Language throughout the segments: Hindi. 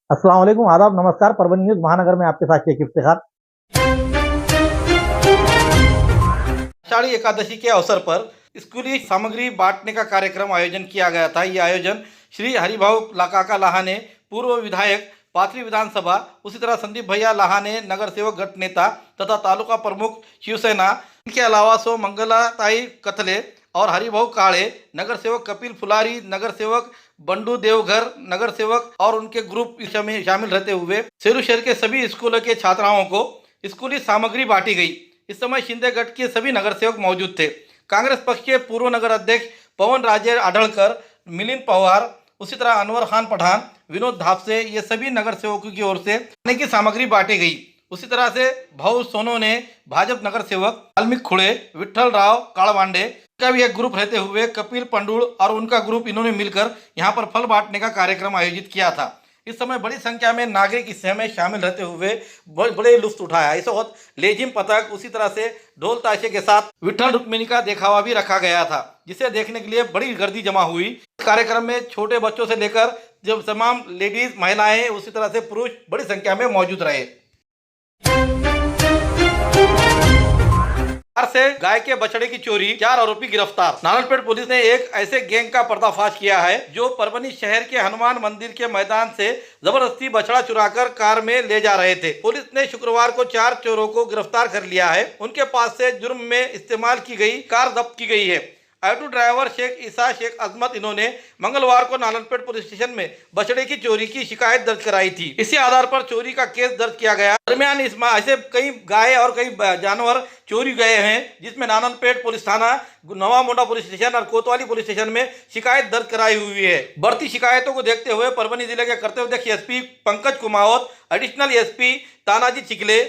अस्सलाम वालेकुम, आदाब, नमस्कार। परभनी न्यूज़ महानगर में आपके साथ शेख इफ्तिखार। आषाढ़ी एकादशी के अवसर पर स्कूली सामग्री बांटने का कार्यक्रम आयोजन किया गया था। ये आयोजन श्री हरिभाऊ काका लाहाने, पूर्व विधायक पाथरी विधानसभा, उसी तरह संदीप भैया लाहाने, नगर सेवक गट नेता तथा तालुका प्रमुख शिवसेना, इनके अलावा सो मंगलाताई कथले और हरिभाऊ काळे, नगर सेवक कपिल फुलारी, नगर सेवक बंडू देवघर, नगर सेवक और उनके ग्रुप में शामिल रहते हुए सेलू शहर के सभी स्कूलों के छात्राओं को स्कूली सामग्री बांटी गई। इस समय शिंदे गट के सभी नगर सेवक मौजूद थे। कांग्रेस पक्ष के पूर्व नगर अध्यक्ष पवन राजे आढळकर, मिलिंद पवार, उसी तरह अनवर खान पठान, विनोद धापसे, ये सभी नगर सेवकों की ओर से खाने की सामग्री बांटी गई। उसी तरह से भाऊ सोनोने, भाजप नगर सेवक वाल्मीकि खुड़े, विठल राव काळवांडे का भी एक ग्रुप रहते हुए कपिल पंडुल और उनका ग्रुप, इन्होंने मिलकर यहाँ पर फल बांटने का कार्यक्रम आयोजित किया था। इस समय बड़ी संख्या में नागरिक इस समय शामिल रहते हुए बड़े लुत्फ उठाया। इस वक्त लेजिम पतक, उसी तरह से ढोल ताशे के साथ विठल रुक्मिणी का दिखावा भी रखा गया था, जिसे देखने के लिए बड़ी गर्दी जमा हुई। इस कार्यक्रम में छोटे बच्चों से लेकर जब तमाम लेडीज, महिलाएं, उसी तरह से पुरुष बड़ी संख्या में मौजूद रहे। से गाय के बछड़े की चोरी, 4 आरोपी गिरफ्तार। नारायणपेट पुलिस ने एक ऐसे गैंग का पर्दाफाश किया है जो परभनी शहर के हनुमान मंदिर के मैदान से जबरदस्ती बछड़ा चुराकर कार में ले जा रहे थे। पुलिस ने शुक्रवार को 4 चोरों को गिरफ्तार कर लिया है। उनके पास से जुर्म में इस्तेमाल की गई कार जब्त की गई है। ऑटो ड्राइवर शेख ईसा शेख अजमत, इन्होंने मंगलवार को नारायणपेट पुलिस स्टेशन में बछड़े की चोरी की शिकायत दर्ज कराई थी। इसी आधार पर चोरी का केस दर्ज किया गया। दरमियान इसमें ऐसे कई गाय और कई जानवर चोरी गए हैं, जिसमें नारायणपेट पुलिस थाना, नवा मोंडा पुलिस स्टेशन और कोतवाली पुलिस स्टेशन में शिकायत दर्ज कराई हुई है। बढ़ती शिकायतों को देखते हुए परभनी जिले के कर्तव्यदक्ष SP Pankaj Kumawat, additional SP Tanaji Chikhale,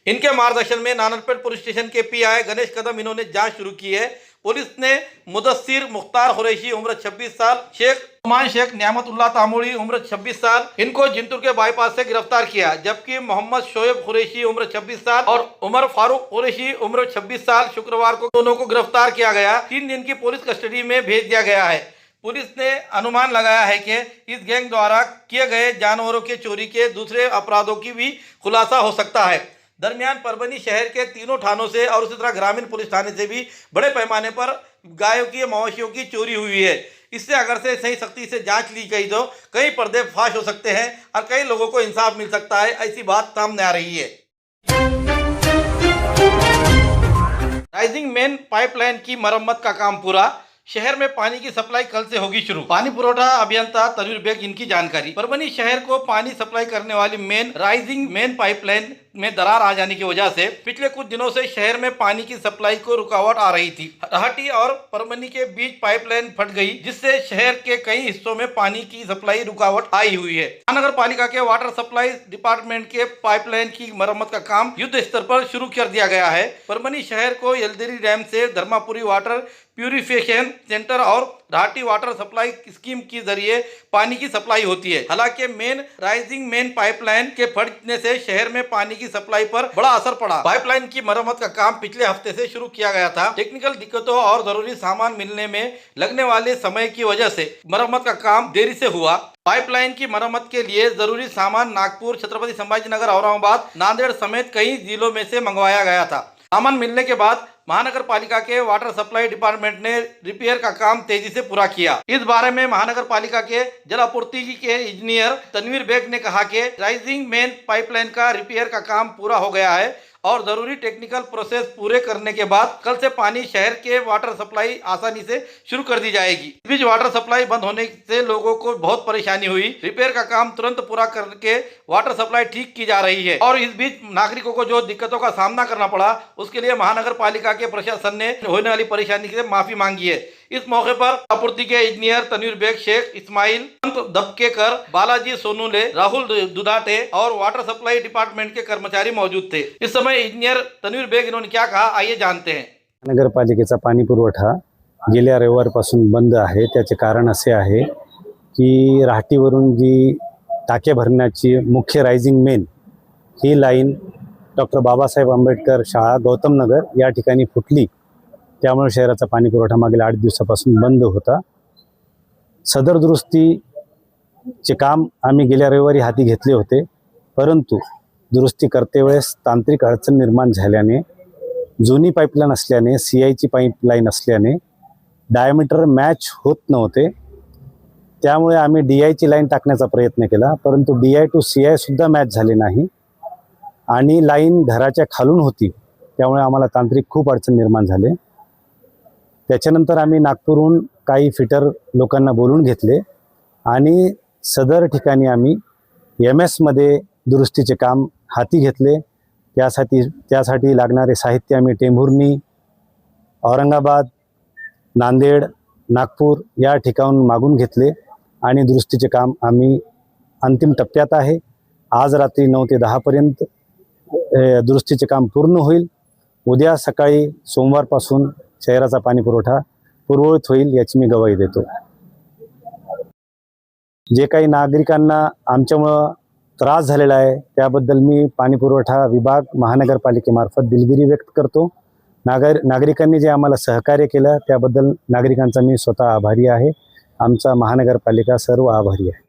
इनके मार्गदर्शन में नारायणपेट पुलिस स्टेशन के पीआई गणेश कदम, इन्होंने जांच शुरू की है। पुलिस ने मुदस्सिर मुख्तार कुरैशी उम्र 26 साल, शेख उस्मान शेख न्यामतुल्लाह तामुड़ी उम्र 26 साल, इनको जिंतूर के बाईपास से गिरफ्तार किया। जबकि मोहम्मद शोएब कुरैशी उम्र 26 साल और उमर फारूक कुरैशी उम्र 26 साल, शुक्रवार को दोनों को गिरफ्तार किया गया। 3 दिन की पुलिस कस्टडी में भेज दिया गया है। पुलिस ने अनुमान लगाया है कि इस गैंग द्वारा किए गए जानवरों के चोरी के दूसरे अपराधों की भी खुलासा हो सकता है। दरमियान परभनी शहर के तीनों थानों से और उसी तरह ग्रामीण पुलिस थाने से भी बड़े पैमाने पर गायों की, मवेशियों की चोरी हुई है। इससे अगर से सही सख्ती से जांच ली गई तो कई पर्दे फाश हो सकते हैं और कई लोगों को इंसाफ मिल सकता है, ऐसी बात सामने आ रही है। राइजिंग मेन पाइपलाइन की मरम्मत का काम पूरा, शहर में पानी की सप्लाई कल से होगी शुरू। पानी पुरोठा अभियंता तनवीर बेग, इनकी जानकारी। परभनी शहर को पानी सप्लाई करने वाली राइजिंग मेन पाइपलाइन में दरार आ जाने की वजह से पिछले कुछ दिनों से शहर में पानी की सप्लाई को रुकावट आ रही थी। राहटी और परभनी के बीच पाइपलाइन फट गई, जिससे शहर के कई हिस्सों में पानी की सप्लाई रुकावट आई हुई है। महानगर पालिका के वाटर सप्लाई डिपार्टमेंट के पाइपलाइन की मरम्मत का काम युद्ध स्तर पर शुरू कर दिया गया है। परभनी शहर को यलदेरी डैम से धर्मापुरी वाटर प्यूरिफिकेशन सेंटर और राहटी वाटर सप्लाई स्कीम के जरिए पानी की सप्लाई होती है। हालांकि राइजिंग मेन पाइपलाइन के फटने से शहर में पानी की सप्लाई पर बड़ा असर पड़ा। पाइपलाइन की मरम्मत का काम पिछले हफ्ते से शुरू किया गया था। टेक्निकल दिक्कतों और जरूरी सामान मिलने में लगने वाले समय की वजह से मरम्मत का काम देरी से हुआ। पाइपलाइन की मरम्मत के लिए जरूरी सामान नागपुर, छत्रपति संभाजीनगर, औरंगाबाद, नांदेड़ समेत कई जिलों में से मंगवाया गया था। सामान मिलने के बाद महानगर पालिका के वाटर सप्लाई डिपार्टमेंट ने रिपेयर का काम तेजी से पूरा किया। इस बारे में महानगर पालिका के जल आपूर्ति के इंजीनियर तनवीर बेग ने कहा कि राइजिंग मेन पाइपलाइन का रिपेयर का काम पूरा हो गया है और जरूरी टेक्निकल प्रोसेस पूरे करने के बाद कल से पानी शहर के वाटर सप्लाई आसानी से शुरू कर दी जाएगी। इस बीच वाटर सप्लाई बंद होने से लोगों को बहुत परेशानी हुई। रिपेयर का काम तुरंत पूरा करके वाटर सप्लाई ठीक की जा रही है और इस बीच नागरिकों को जो दिक्कतों का सामना करना पड़ा, उसके लिए महानगर पालिका के प्रशासन ने होने वाली परेशानी से माफी मांगी है। इस मौके पर आपूर्ति के इंजीनियर तनवीर बेग, शेख इस्माइल दबकेकर, बालाजी सोनूले, राहुल दुधाटे और वाटर सप्लाई डिपार्टमेंट के कर्मचारी मौजूद थे। इस समय इंजीनियर तनवीर बेग, इन्होंने क्या कहा, आइए जानते हैं। नगरपालिकेचा पाणी पुरवठा गेल्या रविवारपासून बंद आहे। त्याचे कारण असे आहे की राहटीवरून जी टाके भरण्याची मुख्य रायझिंग मेन ही लाईन डॉक्टर बाबासाहेब आंबेडकर शाळा गौतम नगर या ठिकाणी फुटली। त्यामुळे शहराचा पाणी पुरवठा मागील 8 दिवसापासून बंद होता। सदर दुरुस्ती चे काम आम्ही गेल्या रविवारी हाती घेतले होते, परंतु दुरुस्ती करते वेळेस तांत्रिक अडचण निर्माण झाल्याने, जुनी पाईपलाईन असल्याने, CIची पाईपलाईन असल्याने डायमीटर मॅच होत नव्हते. त्यामुळे आम्ही DIची लाईन टाकण्याचा प्रयत्न केला, परंतु DI टू CI सुद्धा मॅच झाले नाही आणि लाईन घराच्या खालून होती. त्यामुळे आम्हाला तांत्रिक खूप अडचण निर्माण झाले. त्याच्यानंतर आम्ही नागपूरहून काही फिटर लोकांना बोलून घेतले आणि सदर ठिकाणी आम्ही MS मध्ये दुरुस्तीचे काम हाती घेतले. त्यासाठी लागणारे साहित्य आम्ही टेंभुर्णी, औरंगाबाद, नांदेड, नागपूर या ठिकाणून मागून घेतले आणि दुरुस्तीचे काम आम्ही अंतिम टप्प्यात आहे. आज रात्री 9 ते 10 पर्यंत दुरुस्तीचे काम पूर्ण होईल. उद्या सकाळी सोमवारपासून शहराचा पाणी पुरवठा पूर्ववत होईल याची मी ग्वाही देतो. जे काही नागरिकांना आमच्यामुळं त्रास झालेला आहे त्याबद्दल मी पाणी पुरवठा विभाग महानगरपालिकेमार्फत दिलगिरी व्यक्त करतो. नागरिकांनी जे आम्हाला सहकार्य केलं त्याबद्दल नागरिकांचा मी स्वतः आभारी आहे. आमचा महानगरपालिका सर्व आभारी आहे.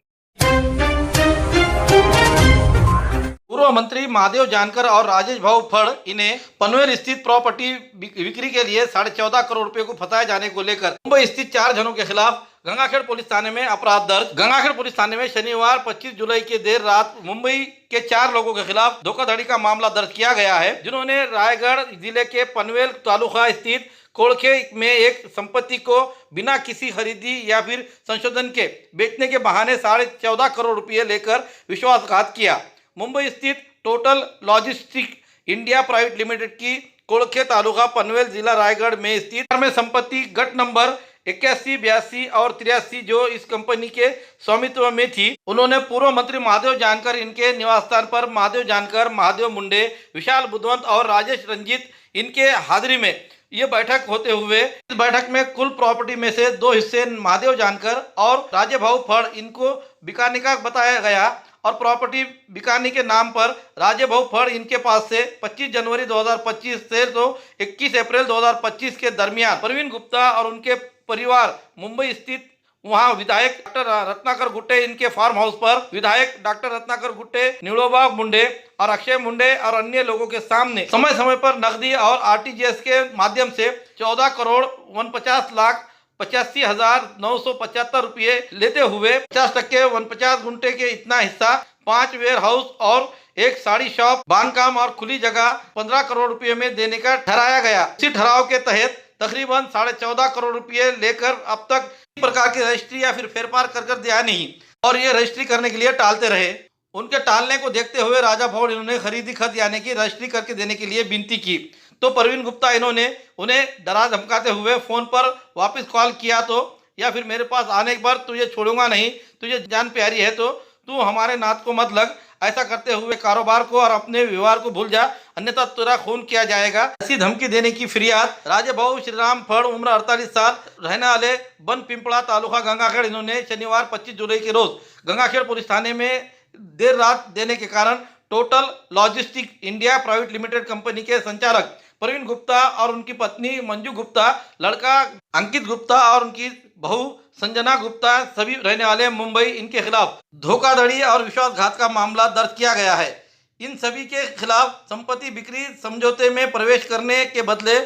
पूर्व मंत्री महादेव जानकर और राजेश भाऊ फड़ इन्हें पनवेल स्थित प्रॉपर्टी बिक्री के लिए 14.5 करोड़ रुपए को फंसाए जाने को लेकर मुंबई स्थित 4 जनों के खिलाफ गंगाखेड़ पुलिस थाने में अपराध दर्ज। गंगाखेड़ पुलिस थाने में शनिवार 25 जुलाई की देर रात मुंबई के 4 लोगों के खिलाफ धोखाधड़ी का मामला दर्ज किया गया है, जिन्होंने रायगढ़ जिले के पनवेल तालुका स्थित कोड़खे में एक संपत्ति को बिना किसी खरीदी या फिर संशोधन के बेचने के बहाने 14.5 करोड़ रुपये लेकर विश्वासघात किया। मुंबई स्थित total logistic India private limited की कोड़खे तालुका पनवेल जिला रायगढ़ में स्थित में संपत्ति गट नंबर 81, 82 और 83 जो इस कंपनी के स्वामित्व में थी, उन्होंने पूर्व मंत्री महादेव जानकर इनके निवास स्थान पर महादेव जानकर, महादेव मुंडे, विशाल बुद्धवंत और राजेश रंजीत इनके हाजिरी में ये बैठक होते हुए इस बैठक में कुल प्रॉपर्टी में से 2 हिस्से महादेव जानकर और राजे भाऊ फड़ इनको बिकाने का बताया गया और प्रॉपर्टी बिकाने के नाम पर राजे भाऊ फड़ इनके पास से 25 जनवरी 2025 से तो 21 अप्रैल 2025 के दरमियान प्रवीण गुप्ता और उनके परिवार मुंबई स्थित वहां विधायक डॉक्टर रत्नाकर गुट्टे इनके फार्म हाउस पर विधायक डॉक्टर रत्नाकर गुट्टे, निलोबा मुंडे और अक्षय मुंडे और अन्य लोगों के सामने समय समय पर नकदी और RTGS के माध्यम से 14 करोड़ 49 लाख 85,975 रुपये लेते हुए 50% 49 गुंठे के इतना हिस्सा 5 वेयर हाउस और एक साड़ी शॉप, बांधकाम और खुली जगह 15 करोड़ रुपये में देने का ठहराया गया। इसी ठहराव के तहत तकरीबन 14.5 करोड़ रुपये लेकर अब तक किसी प्रकार की रजिस्ट्री या फिर फेरफार कर दिया नहीं और ये रजिस्ट्री करने के लिए टालते रहे। उनके टालने को देखते हुए राजा भाऊ इन्होंने खरीदी खत यानी कि रजिस्ट्री करके देने के लिए विनती की, तो प्रवीण गुप्ता इन्होंने उन्हें डरा धमकाते हुए फोन पर वापस कॉल किया तो या फिर मेरे पास आने पर तुझे छोड़ूंगा नहीं, तुझे जान प्यारी है तो तू हमारे नाथ को मत लग, ऐसा करते हुए कारोबार को और अपने व्यवहार को भूल जा अन्यथा तेरा खून किया जाएगा, ऐसी धमकी देने की फिरियाद राजे भाऊ श्रीराम फड़ उम्र 48 साल रहने वाले बन पिंपड़ा तालुका गंगाखेड़ इन्होंने शनिवार 25 जुलाई के रोज गंगाखेड़ पुलिस थाने में देर रात देने के कारण total logistic India private limited company के संचालक प्रवीण गुप्ता और उनकी पत्नी मंजू गुप्ता, लड़का अंकित गुप्ता और उनकी बहू संजना गुप्ता सभी रहने वाले मुंबई, इनके खिलाफ धोखाधड़ी और विश्वासघात का मामला दर्ज किया गया है। इन सभी के खिलाफ संपत्ति बिक्री समझौते में प्रवेश करने के बदले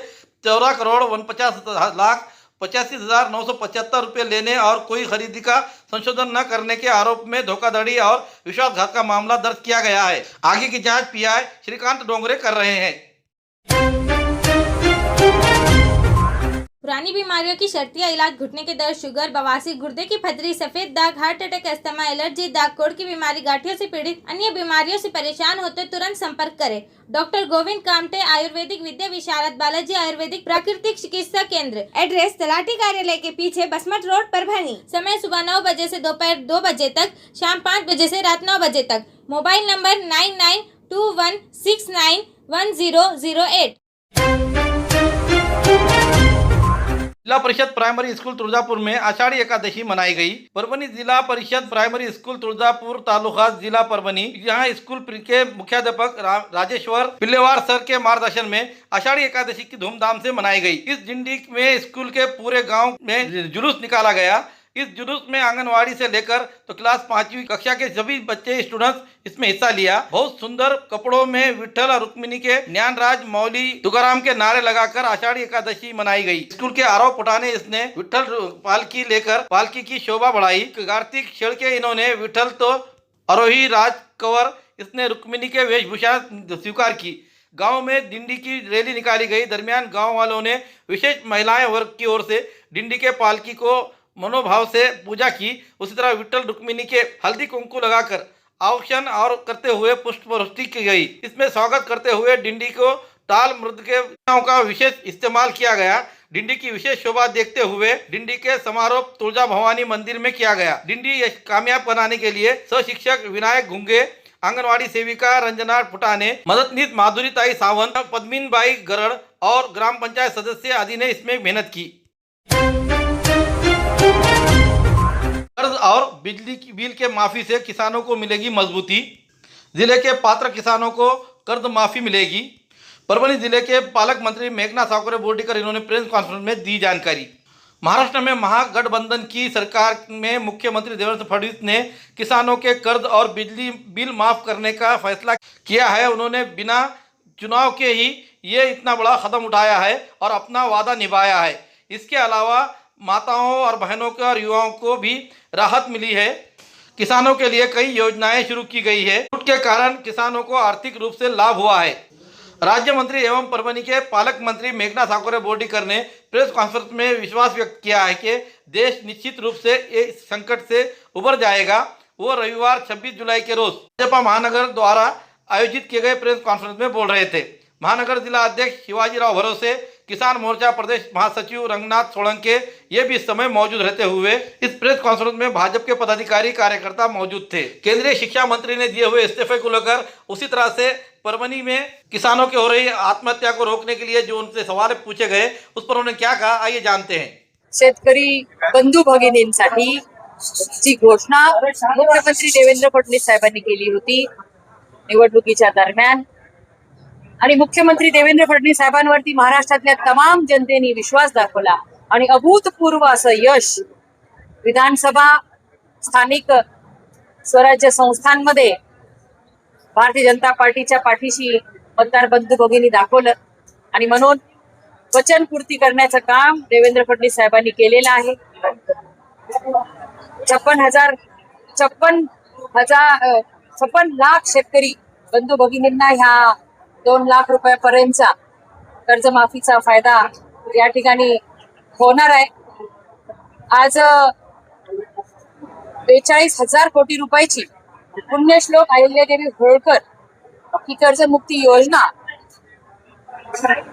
14 करोड़ 49 लाख 85,975 रुपये लेने और कोई खरीदी का संशोधन न करने के आरोप में धोखाधड़ी और विश्वासघात का मामला दर्ज किया गया है। आगे की जांच PI श्रीकांत डोंगरे कर रहे हैं। पुरानी बीमारियों की शर्तिया इलाज, घुटने के दर्द, शुगर, बवासीर, गुर्दे की पथरी, सफेद दाग, हार्ट अटैक, अस्थमा, एलर्जी, दाग कोड़ की बीमारी, गांठियों से पीड़ित अन्य बीमारियों से परेशान होते तुरंत संपर्क करें। डॉक्टर गोविंद कामटे, आयुर्वेदिक विद्या विशारद, बालाजी आयुर्वेदिक प्राकृतिक चिकित्सा केंद्र। एड्रेस तलाटी कार्यालय के पीछे, बसमत रोड, परभणी। समय सुबह 9 बजे से दोपहर 2 बजे तक, शाम 5 बजे से रात 9 बजे तक। Mobile number 9921691008। जिला परिषद प्राइमरी स्कूल तुळजापुर में आषाढ़ी एकादशी मनाई गई। परभनी जिला परिषद प्राइमरी स्कूल तुळजापुर तालुका जिला परभनी, यहाँ स्कूल के मुख्याध्यापक राजेश्वर पिल्लेवार सर के मार्गदर्शन में आषाढ़ी एकादशी की धूमधाम से मनाई गई। इस झंडी में स्कूल के पूरे गांव में जुलूस निकाला गया। इस जुलूस में आंगनवाड़ी से लेकर तो क्लास 5वीं कक्षा के सभी बच्चे स्टूडेंट्स इसमें हिस्सा लिया। बहुत सुंदर कपड़ों में विठल और रुक्मिणी के ज्ञानराज मौली तुकाराम के नारे लगाकर आषाढ़ी एकादशी मनाई गई। स्कूल के आरव पुटा ने इसने विठल पालकी लेकर पालकी की शोभा बढ़ाई। कार्तिक शेड़के इन्होंने विठल तो आरोही राज कंवर इसने रुक्मिणी के वेशभूषा स्वीकार की। गांव में डिंडी की रैली निकाली गई। दरमियान गांव वालों ने विशेष महिलाएं वर्ग की ओर से डिंडी के पालकी को मनोभाव से पूजा की। उसी तरह विठल रुक्मिणी के हल्दी कुंकू लगाकर औक्षण और करते हुए पुष्पवृष्टि की गई। इसमें स्वागत करते हुए डिंडी को ताल मृद के का विशेष इस्तेमाल किया गया। डिंडी की विशेष शोभा देखते हुए डिंडी के समारोह तुलजा भवानी मंदिर में किया गया। डिंडी कामयाब बनाने के लिए सहशिक्षक विनायक घुंगे, आंगनवाड़ी सेविका रंजना फुटाने, मददनीश माधुरीताई सावंत, पद्मीनबाई गरड़ और ग्राम पंचायत सदस्य आदि ने इसमें मेहनत की। कर्ज और बिजली की बिल के माफी से किसानों को मिलेगी मजबूती। जिले के पात्र किसानों को कर्ज माफी मिलेगी। परभणी जिले के पालक मंत्री मेघना सावकरे बोर्डीकर इन्होंने प्रेस कॉन्फ्रेंस में दी जानकारी। महाराष्ट्र में महागठबंधन की सरकार में मुख्यमंत्री देवेंद्र फडणवीस ने किसानों के कर्ज और बिजली बिल माफ करने का फैसला किया है। उन्होंने बिना चुनाव के ही ये इतना बड़ा कदम उठाया है और अपना वादा निभाया है। इसके अलावा माताओं और बहनों के और युवाओं को भी राहत मिली है। किसानों के लिए कई योजनाएं शुरू की गई है। छूट के कारण किसानों को आर्थिक रूप से लाभ हुआ है। राज्य मंत्री एवं परभणी के पालक मंत्री मेघना सावकरे बोर्डीकर ने प्रेस कॉन्फ्रेंस में विश्वास व्यक्त किया है कि देश निश्चित रूप से इस संकट से उबर जाएगा। वो रविवार 26 जुलाई के रोज भाजपा महानगर द्वारा आयोजित किए गए प्रेस कॉन्फ्रेंस में बोल रहे थे। महानगर जिला अध्यक्ष शिवाजीराव भरोसे, किसान मोर्चा प्रदेश महासचिव रंगनाथ सोलंके ये भी इस समय मौजूद रहते हुए इस प्रेस कॉन्फ्रेंस में भाजपा के पदाधिकारी कार्यकर्ता मौजूद थे। केंद्रीय शिक्षा मंत्री ने दिए हुए इस्तीफे को लेकर उसी तरह से परभणी में किसानों की हो रही आत्महत्या को रोकने के लिए जो उनसे सवाल पूछे गए उस पर उन्होंने क्या कहा, आइए जानते हैं। शेतकरी बंधू भगिनींसाठी जी घोषणा मुख्यमंत्री देवेंद्र फडणवीस साहेबांनी केली होती निवडणुकीच्या दरम्यान आणि मुख्यमंत्री देवेंद्र फडणवीस साहेबांवरती महाराष्ट्रातल्या तमाम जनतेने विश्वास दाखवला आणि अभूतपूर्व असं यश विधानसभा स्थानिक स्वराज्य संस्थांमध्ये भारतीय जनता पार्टीच्या पाठीशी मतदार बंधू भगिनी दाखवलं आणि म्हणून वचनपूर्ती करण्याचं काम देवेंद्र फडणवीस साहेबांनी केलेलं आहे। 56 लाख शेतकरी बंधू भगिनींना ह्या 2 लाख रुपयापर्यंतचा कर्जमाफीचा फायदा या ठिकाणी होणार आहे। आज 42,000 कोटी रुपयाची पुण्यश्लोक अहिल्यादेवी होळकर ही कर्जमुक्ती योजना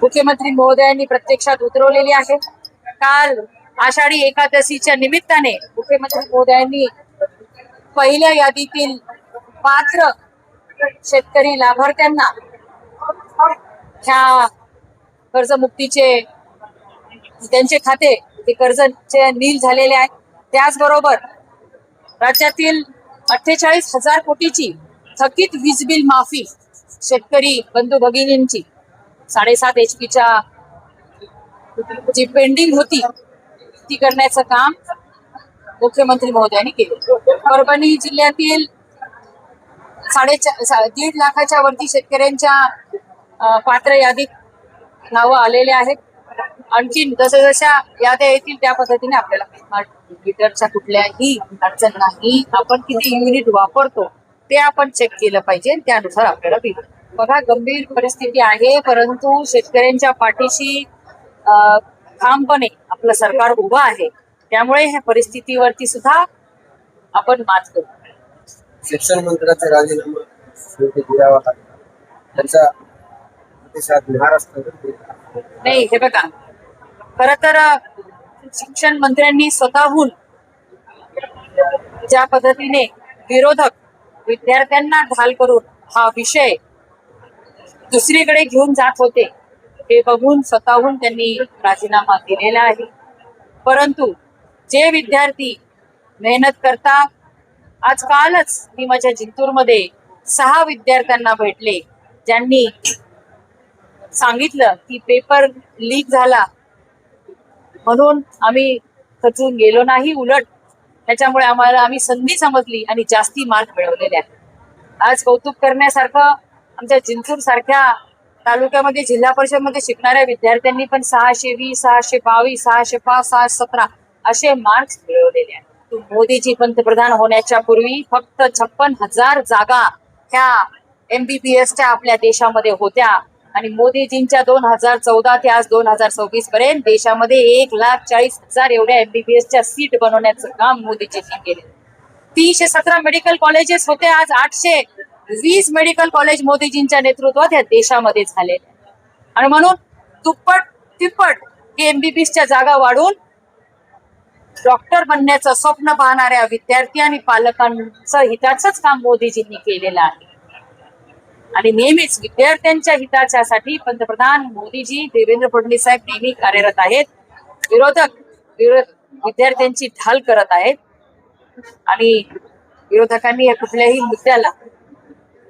मुख्यमंत्री महोदयांनी प्रत्यक्षात उतरवलेली आहे। काल आषाढी एकादशीच्या निमित्ताने मुख्यमंत्री महोदयांनी पहिल्या यादीतील पात्र शेतकरी लाभार्थ्यांना ह्या कर्जमुक्तीचे त्यांचे खाते ते कर्जचे नील झालेले आहे। त्याचबरोबर राज्यातील 48,000 कोटीची थकीत वीज बिल माफी शेतकरी बंधू भगिनींची 7.5 HP जी पेंडिंग होती ती करण्याचं काम मुख्यमंत्री महोदयांनी केले। परभणी जिल्ह्यातील 1.5 लाखाच्या वरती शेतकऱ्यांच्या पात्र यादीत नावं आलेले आहेत। आणखी जशा याद्या येतील त्या पद्धतीने आपल्याला स्मार्ट मीटरच्या कुठल्याही अडचण नाही। आपण किती युनिट वापरतो ते आपण चेक केलं पाहिजे, त्यानुसार आपल्याला बिल। बघा, गंभीर परिस्थिती आहे, परंतु शेतकऱ्यांच्या पाठीशी ठामपणे आपलं सरकार उभं आहे। त्यामुळे ह्या परिस्थितीवरती सुद्धा आपण मात करू। शिक्षण मंत्र्याचा राजीनामा द्यावा त्याचा प्रतिसाद महाराष्ट्र नाही। हे बघा, खर तर शिक्षण मंत्र्यांनी स्वतःहून ज्या पद्धतीने विरोधक विद्यार्थ्यांना ढाल करून हा विषय दुसरीकडे घेऊन जात होते हे बघून स्वतःहून त्यांनी राजीनामा दिलेला आहे। परंतु जे विद्यार्थी मेहनत करतात, आजकालच मी माझ्या जिंतूरमध्ये 6 विद्यार्थ्यांना भेटले ज्यांनी सांगितलं की पेपर लीक झाला म्हणून आम्ही खचून गेलो नाही, उलट त्याच्यामुळे आम्ही संधी समजली आणि जास्ती मार्क मिळवलेले आहेत. आज कौतुक करण्यासारखं आमच्या जिंतूर सारख्या तालुक्यामध्ये जिल्हा परिषद मध्ये शिकणाऱ्या विद्यार्थ्यांनी पण 620, 622, 605, 617 असे मार्क्स मिळवलेले आहेत. मोदीजी पंतप्रधान होण्याच्या पूर्वी फक्त 56,000 जागा ह्या MBBSच्या आपल्या देशामध्ये होत्या आणि मोदीजींच्या 2014 ते आज 2026 पर्यंत देशामध्ये 1,40,000 एवढ्या MBBSच्या सीट बनवण्याचं काम मोदीजींनी केले. 317 मेडिकल कॉलेजेस होते, आज 820 मेडिकल कॉलेज मोदीजींच्या नेतृत्वात या देशामध्ये झाले आणि म्हणून दुप्पट तिप्पट MBBSच्या जागा वाढून डॉक्टर बनण्याचं स्वप्न पाहणाऱ्या विद्यार्थी आणि पालकांचं हिताचंच काम मोदीजींनी केलेलं आहे आणि नेहमीच विद्यार्थ्यांच्या हिताच्यासाठी पंतप्रधान मोदीजी देवेंद्र फडणवीस साहेब नेहमी कार्यरत आहेत. विरोधक विद्यार्थ्यांची ढाल करत आहेत आणि विरोधकांनी या कुठल्याही मुद्द्याला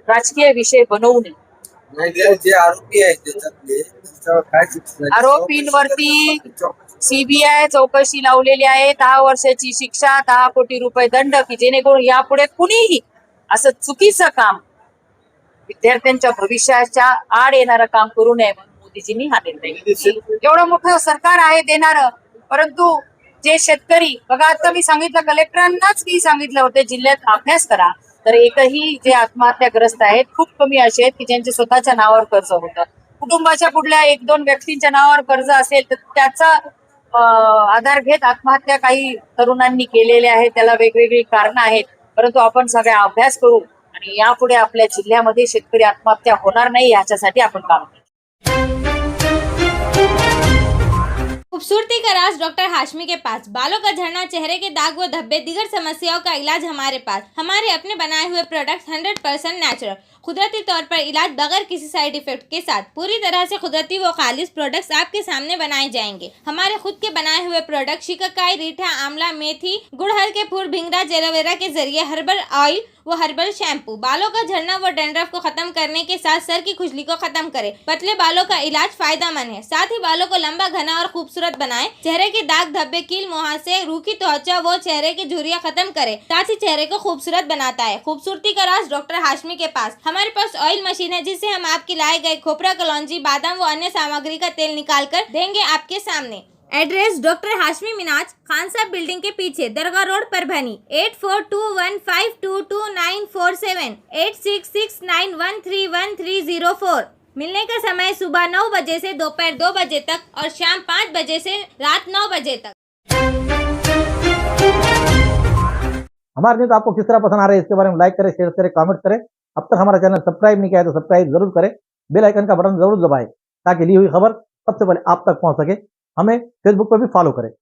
राजकीय विषय बनवू नये. जे आरोपी आहेत त्याच्यातले त्यांच्यावर काय शिक्षा झाली? आरोपींवरती CBI चौकशी लावलेली आहे. 10 वर्षाची शिक्षा, 10 कोटी रुपये दंड, की जेणेकरून यापुढे कुणीही असं चुकीचं काम विद्यार्थ्यांच्या भविष्याच्या आड येणारं काम करू नये म्हणून मोदीजींनी हा निर्णय घेतला. एवढं मोठं सरकार आहे देणारं, परंतु जे शेतकरी बघा, आता मी सांगितलं, कलेक्टरांनाच मी सांगितलं होतं जिल्ह्यात अभ्यास करा, तर एकही जे आत्महत्याग्रस्त आहेत खूप कमी असे आहेत की ज्यांच्या स्वतःच्या नावावर कर्ज होतं. कुटुंबाच्या कुठल्या 1-2 व्यक्तींच्या नावावर कर्ज असेल तर त्याचा आधार घेत आत्महत्या काही तरुणांनी केलेल्या आहेत. त्याला वेगवेगळी कारणं आहेत, परंतु आपण सगळ्या अभ्यास करू आणि यापुढे आपल्या जिल्ह्यामध्ये शेतकरी आत्महत्या होणार नाही याच्यासाठी आपण काम करू. खूबसूरती का राज डॉक्टर हाशमी के पास। बालों का झड़ना, चेहरे के दाग व धब्बे, दीगर समस्याओं का इलाज हमारे पास। हमारे अपने बनाए हुए प्रोडक्ट्स 100% नेचुरल, कुदरती तौर पर इलाज बगैर किसी साइड इफेक्ट के साथ पूरी तरह से कुदरती व खालिश प्रोडक्ट्स आपके सामने बनाए जाएंगे। हमारे खुद के बनाए हुए प्रोडक्ट शिकाकाई, रीठा, आंवला, मेथी, गुड़हल के फूल, भिंगरा, एलोवेरा के जरिए हर्बल ऑयल वो हर्बल शैम्पू बालों का झड़ना व डैंड्रफ को खत्म करने के साथ सर की खुजली को खत्म करे। पतले बालों का इलाज फायदेमंद है, साथ ही बालों को लंबा, घना और खूबसूरत बनाए। चेहरे के दाग धब्बे, कील मुहासे, रूखी त्वचा वो चेहरे की झुर्रियां खत्म करे, साथ ही चेहरे को खूबसूरत बनाता है। खूबसूरती का राज डॉक्टर हाशमी के पास। हमारे पास ऑयल मशीन है जिससे हम आपके लाए गए खोपरा, कलौंजी, बादाम व अन्य सामग्री का तेल निकाल कर देंगे आपके सामने। एड्रेस डॉक्टर हाशमी मिनाज, खान साहब बिल्डिंग के पीछे, दरगाह रोड, परभनी। 8421522947, 8669131304। मिलने का समय सुबह 9 बजे से दोपहर 2 बजे तक और शाम 5 बजे से रात 9 बजे तक। हमारे न्यूज आपको किस तरह पसंद आ रहा है इसके बारे में लाइक करें, शेयर करें, कमेंट करें। अब तक हमारा चैनल सब्सक्राइब नहीं किया है तो सब्सक्राइब जरूर करें, बेल आइकन का बटन जरूर दबाएं ताकि ली हुई खबर सबसे पहले आप तक पहुंच सके। हमें फेसबुक पर भी फॉलो करें।